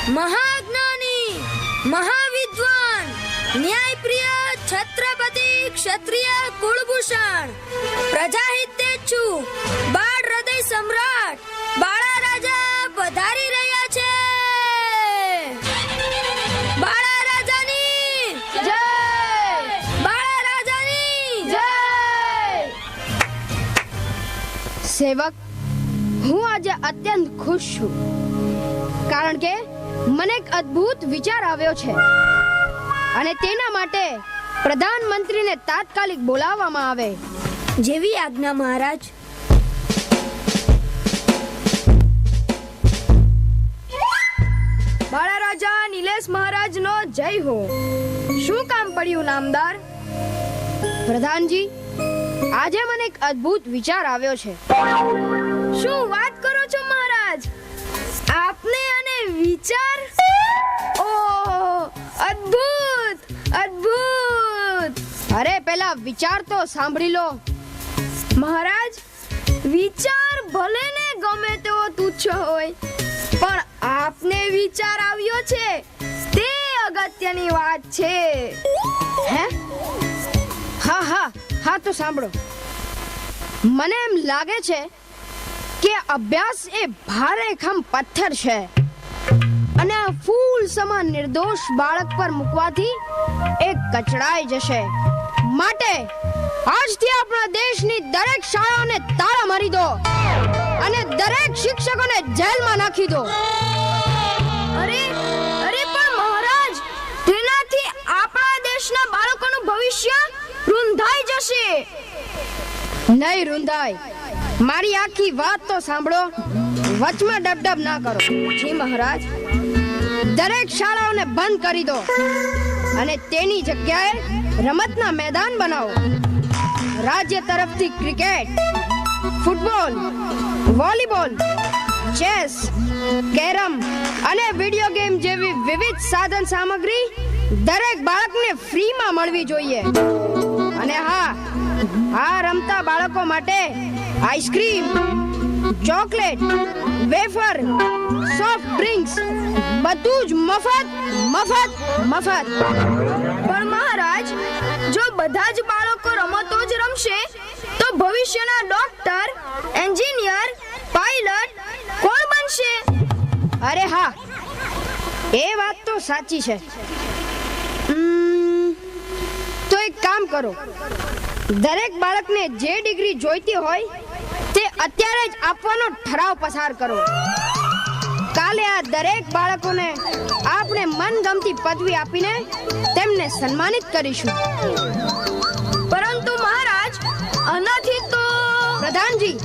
મહાજ્ઞાની, મહાવિદ્વાન, ન્યાયપ્રિય છત્રપતિ ક્ષત્રિય કુળભૂષણ, પ્રજાહિતેચ્છુ બાળ હૃદય સમ્રાટ બાળા રાજા પધારી રહ્યા છે. બાળા રાજાની જય! બાળા રાજાની જય! સેવક, હું આજે અત્યંત ખુશ છું, કારણ કે મને એક અદ્ભુત વિચાર આવ્યો છે અને તેના માટે પ્રધાનમંત્રીને તાત્કાલિક બોલાવવામાં આવે. જેવી આજ્ઞા મહારાજ. બાળા રાજા નિલેશ મહારાજનો જય હો. શું કામ પડ્યું નામદાર? પ્રધાનજી, આજે મને એક અદ્ભુત વિચાર આવ્યો છે. શું વાત કરો છો મહારાજ? આપને અને વિચાર? ઓહ, અદ્ભુત અદ્ભુત! અરે પેલા વિચાર તો સાંભળી લો. મહારાજ, વિચાર ભલે ને ગમે તેવો તુચ્છ હોય, પણ આપને વિચાર આવ્યો છે તે અગત્યની વાત છે. હે? હા તો સાંભળો. મને એમ લાગે છે કે અભ્યાસ એ ભારે ખમ પથ્થર છે અને આ ફૂલ સમાન નિર્દોષ બાળક પર મૂકવાથી એ કચડાઈ જશે. માટે આજથી આપણા દેશની દરેક શાળાઓને તાળા મારી દો અને દરેક શિક્ષકોને જેલમાં નાખી દો. અરે પણ મહારાજ, તેનાથી આપણા દેશના બાળકોનું ભવિષ્ય રૂંધાઈ જશે. નહીં રૂંધાય. મારી આખી વાત તો સાંભળો, વચમાં ડબડબ ના કરો. જી મહારાજ. દરેક શાળાઓને બંધ કરી દો અને તેની જગ્યાએ રમતના મેદાન બનાવો. રાજ્ય તરફથી cricket, football, volleyball, chess, carrom અને વિડિયો ગેમ જેવી વિવિધ સાધન સામગ્રી દરેક બાળકને ફ્રીમાં મળવી જોઈએ. અને હા, આ રમતા બાળકો માટે ice cream, chocolate, wafer, soft drinks બધું જ મફત. પણ મહારાજ, જો બધા જ બાળકો રમતો જ રમશે તો ભવિષ્યના ડોક્ટર, એન્જિનિયર, પાયલટ કોણ બનશે? અરે હા, એ વાત તો સાચી છે. તો એક કામ કરો, દરેક બાળકને જે ડિગ્રી જોઈતી હોય તે અત્યારે જ આપવાનો ઠરાવ પસાર કરો. કાલે આ દરેક બાળકોને આપણે મનગમતી પદવી આપીને તેમને સન્માનિત કરીશું. પરંતુ મહારાજ, આનાથી તો... પ્રધાનજી,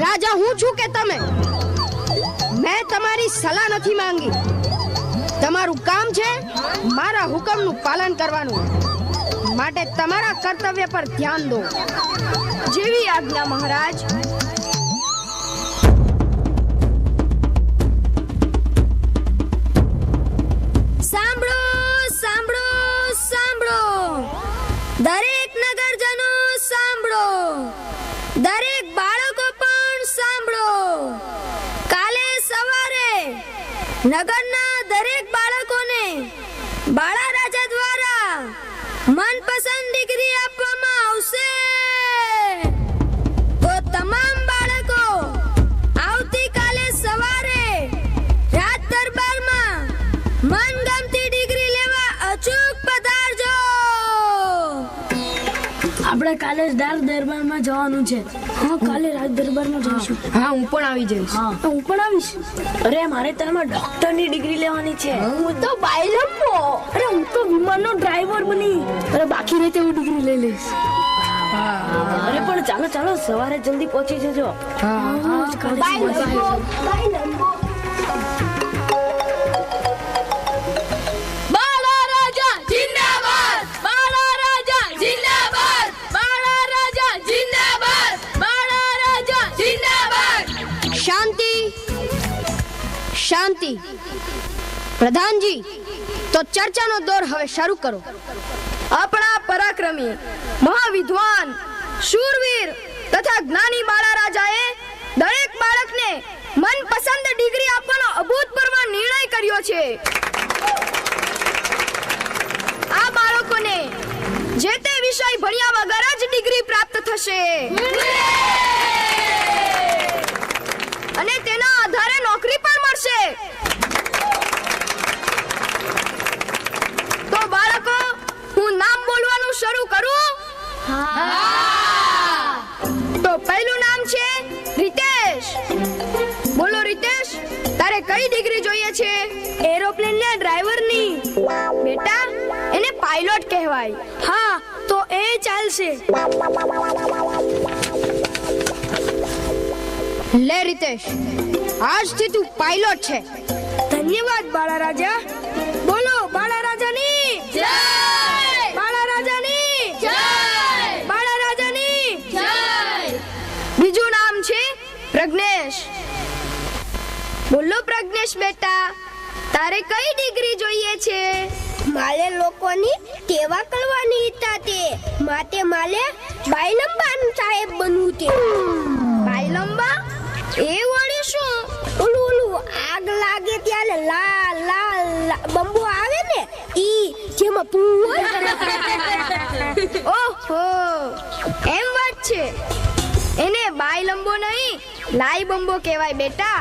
રાજા હું છું કે તમે? મેં તમારી સલાહ નથી માંગી. તમારું કામ છે મારા હુકમનું પાલન કરવાનું. માટે તમારા કર્તવ્ય પર ધ્યાન દો. જેવી આજ્ઞા મહારાજ. સાંભળો સાંભળો સાંભળો, દરેક નગરજનો સાંભળો, દરેક બાળકો પણ સાંભળો. કાલે સવારે નગરના દરેક બાળકોને બાળા રાજા દ્વારા મનપસંદ ડિગ્રી આપવામાં આવશે. તો તમામ બાળકો આવતીકાલે સવારે રાજ દરબારમાં મનગમતી ડિગ્રી લેવા અચૂક પધારજો. આપણે કાલે જ રાજ દરબારમાં જવાનું છે. હા, કાલે રાજ દરબારમાં જઈશું. હા, હું પણ આવી જઈશ. હું પણ આવીશ. અરે મારે તારમાં ડોક્ટરની ડિગ્રી લેવાની છે. હું તો પાયલટ છું. અરે હું તો વિમાનનો ડ્રાઈવર બની. અરે બાકી રહે તેવું ડિગ્રી લઈ લઈશ. અરે પણ ચાલો સવારે જલ્દી પહોંચી જજો. બાળા રાજા જિંદાબાદ! બાળા રાજા જિંદાબાદ! બાળા રાજા જિંદાબાદ! બાળા રાજા જિંદાબાદ! શાંતિ, શાંતિ. પ્રધાનજી, તો ચર્ચાનો દોર હવે શરૂ કરો. આપણા પરાક્રમી, મહાવિદ્વાન, શૂરવીર તથા જ્ઞાની બાળા રાજાએ દરેક બાળકને મનપસંદ ડિગ્રી આપવાનો અભૂતપૂર્વ નિર્ણય કર્યો છે. છે. આ બાળકોને જે તે વિષય ભણ્યા વગર જ ડિગ્રી પ્રાપ્ત થશે અને તેના આધારે નોકરી પણ મળશે. તો બાળકો, હું નામ બોલવાનું શરૂ કરું? તો પહેલું નામ છે રીતેશ. બોલો રીતેશ, તારે કઈ ડિગ્રી જોઈએ છે? એરોપ્લેનના ડ્રાઈવરની. બેટા, એને પાયલોટ કહેવાય. હા, તો એ ચાલશે. લે રીતેશ, આજથી તું પાયલોટ છે. ધન્યવાદ બાળા રાજા. બોલો બાળા રાજાની જય! બાળા રાજાની જય! બાળા રાજાની જય! બીજું નામ છે પ્રજ્ઞેશ. બોલો પ્રજ્ઞેશ બેટા, તારે કઈ ડિગ્રી જોઈએ છે? માલે લોકોની સેવા કરવાની ઈચ્છા છે. માટે માલે બાયલંબાન સાહેબ બનવું છે. બાયલંબા? એ વળી શું? ઓલું આગ લાગે ત્યારે લાલ લાલ બંબો આવે ને, ઈ જેમાં પૂ ઓહો, એમ વાત છે. એને બાયલંબો નહીં, લાઈ બંબો કહેવાય બેટા.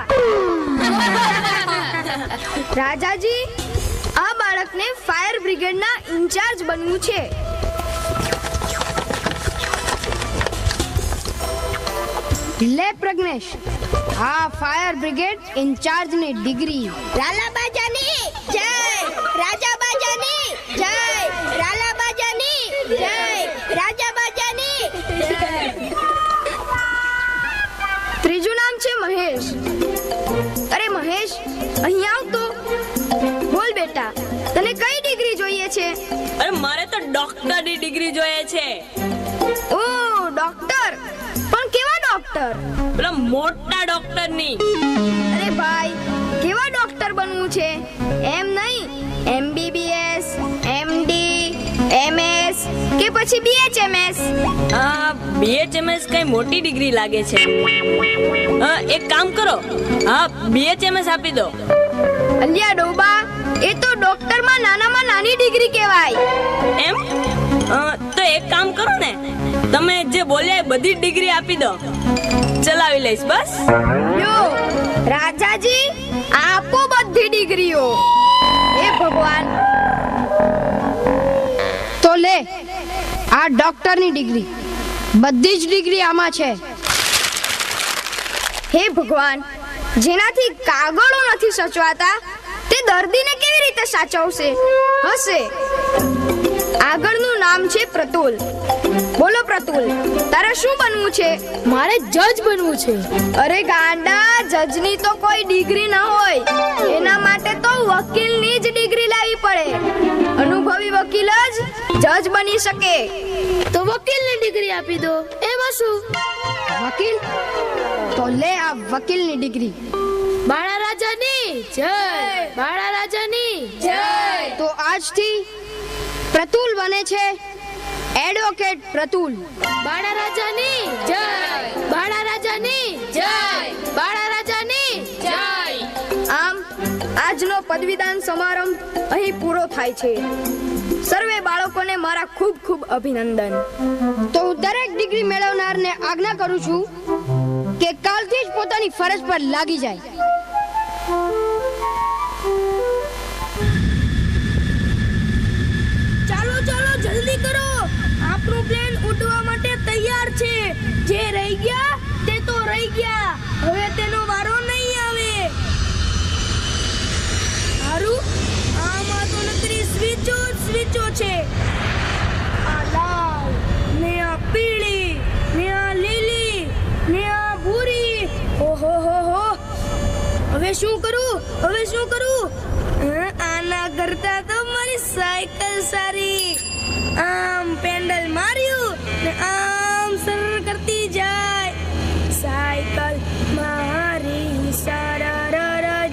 રાજાજી, આ બાળકને ફાયર બ્રિગેડના ઇન્ચાર્જ બનવું છે. લે પ્રજ્ઞેશ, આ ફાયર બ્રિગેડ ઇન્ચાર્જની ડિગ્રી. રાલાબાજાની જય, રાજાબાજાની જય, રાલાબાજાની જય, રાજાબાજાની જય. ત્રીજું નામ છે મહેશ. અરે મહેશ, અહીં આવ તો. બોલ બેટા, તને કઈ ડિગ્રી જોઈએ છે? અરે મારે તો ડોક્ટરની ડિગ્રી જોઈએ છે. ઓ ડોક્ટર? પણ કેવા ડોક્ટર? પેલા મોટા ડોક્ટરની. અરે ભાઈ, કેવા ડોક્ટર બનવું છે? એમ નહીં, MBBS, MD, MS કે પછી BHMS? આ BHMS કઈ મોટી ડિગ્રી લાગે છે. એક કામ કરો, હા BHMS આપી દો. અલ્યા ડોબા, એ તો ડોક્ટરમાં નાનામાં નાની ડિગ્રી કહેવાય. એમ? તો એક કામ કરો ને, તમે જે બોલ્યા એ બધી ડિગ્રી આપી દો. ચલાવી લઈશ બસ. યો રાજાજી, આપો બધી ડિગ્રીઓ. હે ભગવાન. તો લે આ ડોક્ટરની ડિગ્રી. બધી જ ડિગ્રી આમાં છે. હે ભગવાન, જેનાથી કાગળો નથી સચવાતા તે દર્દીને કેવી રીતે સાચવશે? હશે. આગળનું નામ છે પ્રતુલ. બોલો પ્રતુલ, તારે શું બનવું છે? મારે જજ બનવું છે. અરે ગાંડા, જજની તો કોઈ ડિગ્રી ન હોય. એના માટે તો વકીલની જ ડિગ્રી લાવવી પડે. અનુભવી વકીલ જ જજ બની શકે. તો વકીલની ડિગ્રી આપી દો. એમાં શું? વકીલ? તો લે આ વકીલની ડિગ્રી. બાળા રાજાની જય, બાળા રાજાની જય! તો આજથી પ્રતુલ બને છે એડવોકેટ પ્રતુલ. બાળા રાજાની જય, બાળા રાજાની જય, બાળા રાજાની જય. આમ આજનો પદવીદાન સમારંભ અહીં પૂરો થાય છે. સર્વે બાળકોને મારા ખૂબ ખૂબ અભિનંદન. તો હું દરેક ડિગ્રી મેળવનારને આજ્ઞા કરું છું કે કાલથી જ પોતાની ફરજ પર લાગી જાય. ચાલો ચાલો જલ્દી કરો. આપણું પ્લેન ઉડવા માટે તૈયાર છે. જે રહી ગયા તે તો રહી ગયા. હવે તેનો વારો નહીં આવે. હારું, આમાં તો નકરી સ્વિચો છે. આ લાલ ને આ પીળી ને આ લીલી ને આ ભૂરી. ઓહો હો હો. હવે શું કરું? આના કરતા તો મારી સાયકલ સારી. આમ પેન્ડલ માર્યું ને આમ સર કરતી જાય. સાયકલ મારી સરર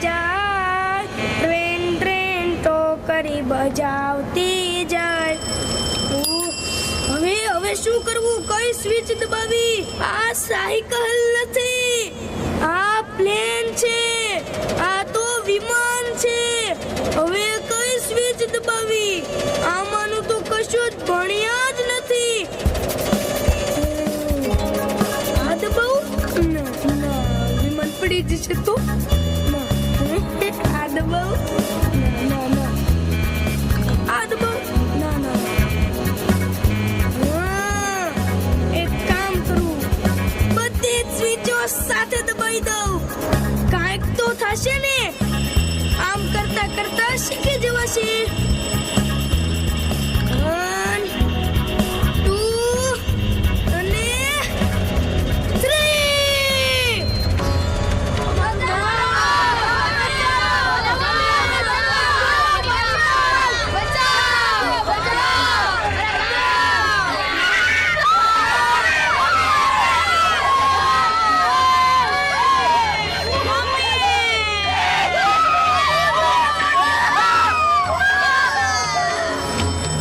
જાય. ટ્રેન ટોકરી બજાવતી જાય. હવે શું કરવું? કઈ સ્વિચ દબાવી? આ સાયકલ નથી, આ પ્લેન છે. આ તો વિમાન છે. કશું જ ભણ્યા જ નથી. આ તો બહુ વિમાન પડી જશે તો આ તો બહુ આ તો બહુ એક કામ કરું, બધી જ સ્વિચો સાથે દબાઈ દઉં. કાંઈક તો થશે ને. આમ કરતા કરતા શીખી જવાશે. 1 2 અને 3.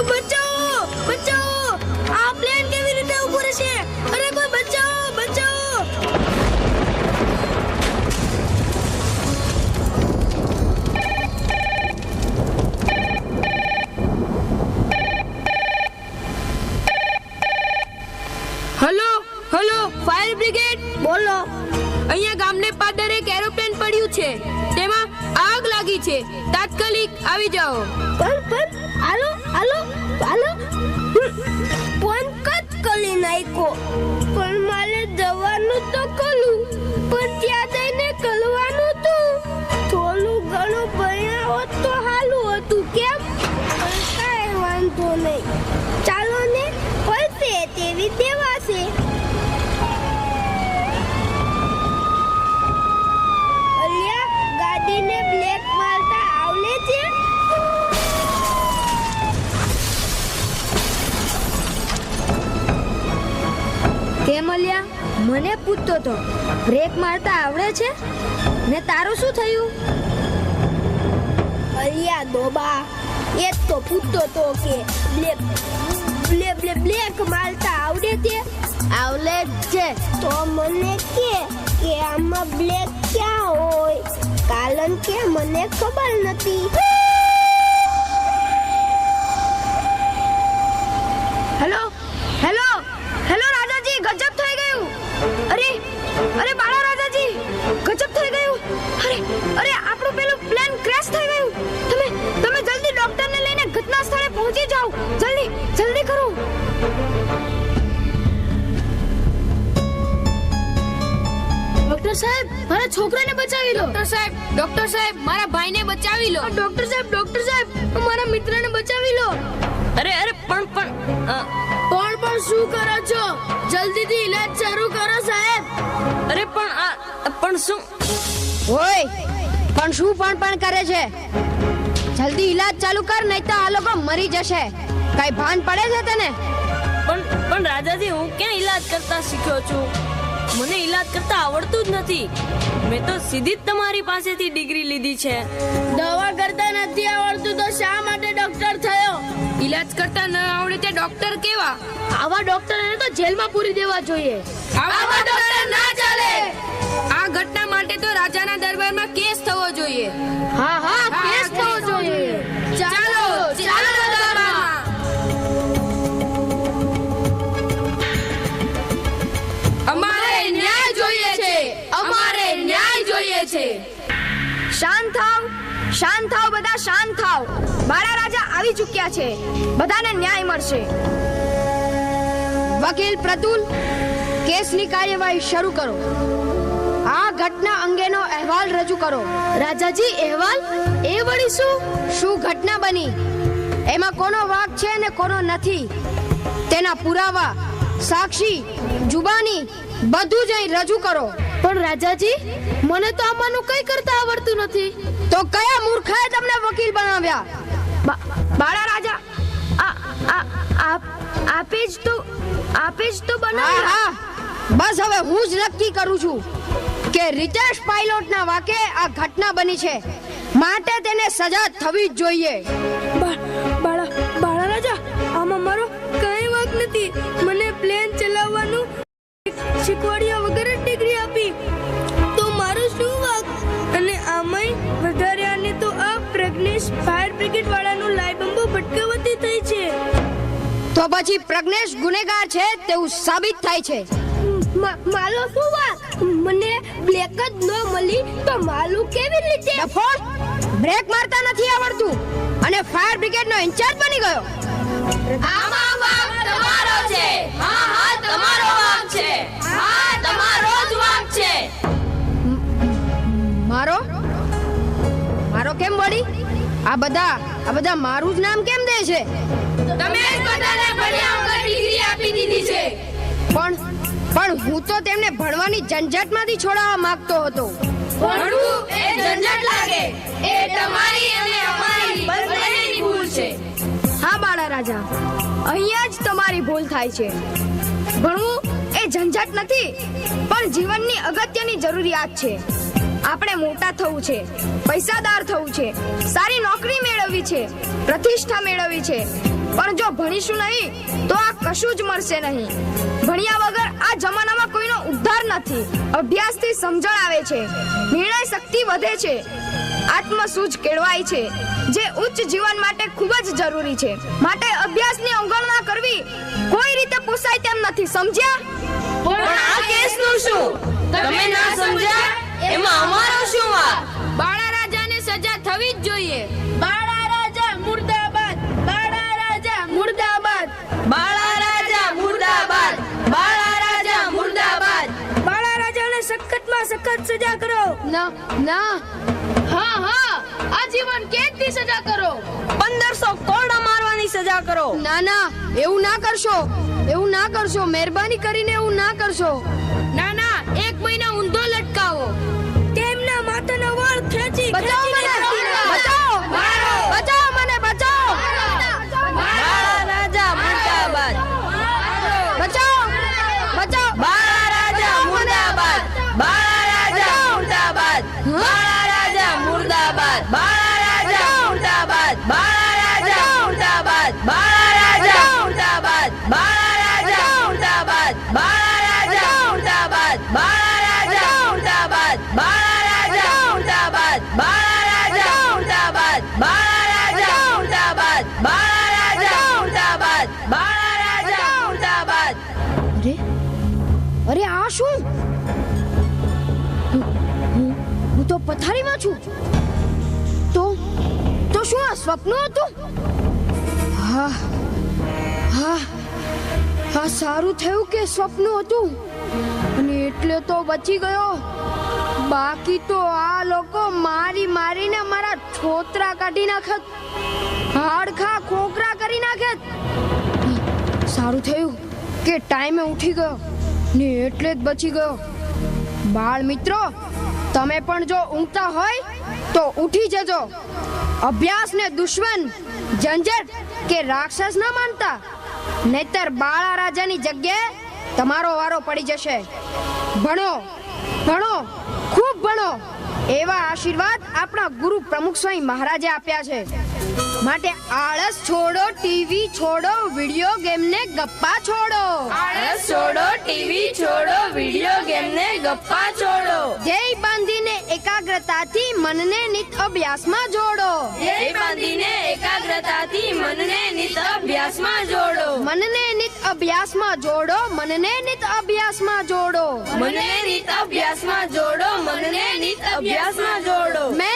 બચાવો બચાવો, આ પ્લેન કેવી રીતે ઊભો રહેશે? અરે કોઈ બચાવો બચાવો. હલો હલો, ફાયર બ્રિગેડ બોલો. અહીંયા ગામને પાદરે એક એરોપ્લેન પડ્યું છે, તેમાં આગ લાગી છે, તાત્કાલિક આવી જાઓ. પણ હાલો હાલો હાલો. ફોન કટ કરી નાખ્યો. પણ મારે જવાનું તો ખરું, પણ ત્યાં જઈને કલવાનું તું. થોડું ઘણું ભણ્યા હોત તો હાલું હતું. કેમ? પણ કાંઈ વાંધો નહીં. ચાલો ને, પડશે તેવી દેવાશે. અલ્યા, ગાડીને બ્લેક મારતા આવડે છે? કેમ અલ્યા, મને પૂછતો તો બ્રેક મારતા આવડે છે ને તારું શું થયું? અલ્યા ડોબા, એ જ તો પૂછતો તો કે બ્લેક મારતા આવડે છે? આવડે જ છે. તો મને કે આમાં બ્લેક ક્યાં હોય? કારણ કે મને ખબર નથી. હેલો હેલો હેલો રાજાજી, ગજબ થઈ ગયું. અરે અરે બાળા રાજાજી, ગજબ થઈ ગયું. અરે અરે આપણું પેલું પ્લેન ક્રેશ થઈ ગયું. તમે જલ્દી ડોક્ટરને લઈને ઘટના સ્થળે પહોંચી જાઓ. જલ્દી જલ્દી કરો. ડોક્ટર સાહેબ, મારા છોકરાને બચાવી લો. ડોક્ટર સાહેબ, મારા ભાઈને બચાવી લો. ડોક્ટર સાહેબ, મારા મિત્રને બચાવી લો. અરે અરે પણ પણ શું કરો છો? જલ્દીથી ઈલાજ શરૂ કરો સાહેબ. અરે પણ શું? ઓય, પણ શું પણ કરે છે? જલ્દી ઈલાજ ચાલુ કર, નહીં તો આ લોકો મરી જશે. કઈ ભાન પડે છે તને? પણ રાજાજી, હું ક્યાં ઈલાજ કરતા શીખ્યો છું? મને ઈલાજ કરતા આવડતું જ નથી. મેં તો સીધી જ તમારી પાસેથી ડિગ્રી લીધી છે. દવા કરતા નથી આવડતું તો શા માટે ડોક્ટર થયો? ઈલાજ કરતા ન આવડે તે ડોક્ટર કેવા? આવા ડોક્ટરને તો જેલમાં પૂરી દેવા જોઈએ. આવા ડોક્ટર ના ચાલે. આ ઘટના માટે તો રાજાના દરબારમાં કેસ થવો જોઈએ. હા, કેસ થવો જોઈએ. ચાલો દરબારમાં. અમારે ન્યાય જોઈએ છે. શાંત થાવ બધા, શાંત થાવ. બાળા રાજા આવી ચૂક્યા છે, બધાને ન્યાય મળશે. વકીલ પ્રતુલ, કેસની કાર્યવાહી શરૂ કરો. આ ઘટના અંગેનો અહેવાલ રજૂ કરો. રાજાજી, અહેવાલ? એ વળી શું ઘટના બની, એમાં કોનો વાંક છે ને કોનો નથી, તેના પુરાવા, સાક્ષી, જુબાની બધું જ અહીં રજૂ કરો. પણ રાજાજી, મને તો આમાંનું કઈ કરતા આવડતું નથી. તો કયા મૂર્ખાએ તમને વકીલ બનાવ્યા? બાળા રાજા, આપે જ તો બનાવ્યા. હા, બસ હવે હું જ નક્કી કરું છું કે રિતેશ પાયલોટના વાકે આ ઘટના બની છે, માટે તેને સજા થવી જ જોઈએ. બાળા રાજા, આમાં મારો કઈ વાંક નથી. મને પ્લેન ચલાવવાનું શીખવાડ્યા વગર જ ડિગ્રી આપી, તો મારું શું વાંક? અને આમાંય વધારે આને તો આ પ્રજ્ઞેશ ફાયર બ્રિગેડ વાળાનું લાઈ બંબો ભટકાવતી થઈ છે. તો પછી પ્રજ્ઞેશ ગુનેગાર છે તેવું સાબિત થાય છે. માલો શું વાત? મને બ્લેક જ ન મળી તો માલું કેવી રીતે? ડફોડ, બ્રેક મારતા નથી આવડતું અને ફાયર બ્રિગેડનો ઇન્ચાર્જ બની ગયો. આમાં વાંક તમારો છે. હા તમારો વાંક છે. હા તમારો જ વાંક છે. મારો મારો કેમ વળી? આ બધા મારું જ નામ કેમ દે છે? તમે જ બધાને ભણ્યા વગર ડિગ્રી આપી દીધી છે. પણ હું તો તેમને ભણવાની ઝંઝટમાંથી છોડાવવા માંગતો હતો. ભણવું એ ઝંઝટ લાગે એ તમારી અને અમારી બંનેની ભૂલ છે. હા બાળા રાજા, અહીંયા જ તમારી ભૂલ થાય છે. ભણવું એ ઝંઝટ નથી, પણ જીવનની અગત્યની જરૂરિયાત છે. આપણે મોટા થવું છે, પૈસાદાર થવું છે, સારી નોકરી મેળવવી છે, પ્રતિષ્ઠા મેળવવી છે. પણ જો ભણીશું નહીં તો આ કશું જ મળશે નહીં. ભણ્યા વગર આ જમાનામાં કોઈનો ઉદ્ધાર નથી. અભ્યાસથી સમજણ આવે છે, નિર્ણય શક્તિ વધે છે, આત્મસૂઝ કેળવાય છે, જે ઉચ્ચ જીવન માટે ખૂબ જ જરૂરી છે. માટે અભ્યાસની અવગણના કરવી કોઈ રીતે પોસાય તેમ નથી, સમજ્યા? પણ આ કેસનું શું? તમે ના સમજ્યા એમાં અમારો શું વાંક? બાળા રાજાને સજા થવી જ જોઈએ. બાળા રાજા મુર્દાબાદ! બાળા રાજા મુર્દાબાદ! બાળા રાજા મુર્દાબાદ! બાળા રાજા મુર્દાબાદ! બાળા રાજાને સખતમાં સખત સજા કરો. ના હા આજીવન કેદની સજા કરો. 1500 કોરડા મારવાની સજા કરો. ના એવું ના કરશો. મહેરબાની કરીને એવું ના કરશો. ના 1 મહિના ઊંધો લટકાવો. તેમના માથાના વાળ ખેંચી બચાવો મને! બચાવો! બાળા રાજા મુર્દાબાદ! બચાવો! બાળા રાજા મુર્દાબાદ! બાળા રાજા મુર્દાબાદ! બાળા રાજા મુર્દાબાદ! બાળા રાજા મુર્દાબાદ! બાળા રાજા મુર્દાબાદ! બાળા રાજા મુર્દાબાદ! બાળા રાજા મુર્દાબાદ! બાળા રાજા મુર્દાબાદ! બાળા રાજા મુર્દાબાદ! બાળા રાજા મુર્દાબાદ! બાળા રાજા મુર્દાબાદ! બાળા રાજા મુર્દાબાદ! બાળા રાજા મુર્દાબાદ! બાળા રાજા મુર્દાબાદ! અરે આ શું? હું તો પથારીમાં છું. તો શું આ સ્વપ્ન હતું? હા સારું થયું કે સ્વપ્ન હતું અને એટલે તો બચી ગયો. બાકી તો આ લોકો મારીને મારા છોતરા કાઢી નાખત, હાડખા ખોખરા કરી નાખત. સારું થયું કે ટાઈમે ઉઠી ગયો ને એટલે જ બચી ગયો. બાળ મિત્રો, તમે પણ જો ઊંઘતા હોય તો ઉઠી જજો. અભ્યાસને દુશ્મન, ઝંઝટ કે રાક્ષસ ન માનતા, નહીતર બાળા રાજાની જગ્યાએ તમારો વારો પડી જશે. ભણો, ખૂબ ભણો, એવા આશીર્વાદ આપણા ગુરુ પ્રમુખ સ્વામી મહારાજે આપ્યા છે. માટે આળસ છોડો, ટીવી છોડો, વિડિયો ગેમને ગપ્પા છોડો. આળસ છોડો, ટીવી છોડો, વિડિયો ગેમને ગપ્પા છોડો. ધ્યેય બાંધીને એકાગ્રતાથી મનને નિત અભ્યાસમાં જોડો. ધ્યેય બાંધીને એકાગ્રતાથી મનને નિત અભ્યાસમાં જોડો. મનને નિત અભ્યાસમાં જોડો. મનને નિત અભ્યાસમાં જોડો. મનને નિત અભ્યાસમાં જોડો. મનને નિત અભ્યાસમાં જોડો. મેં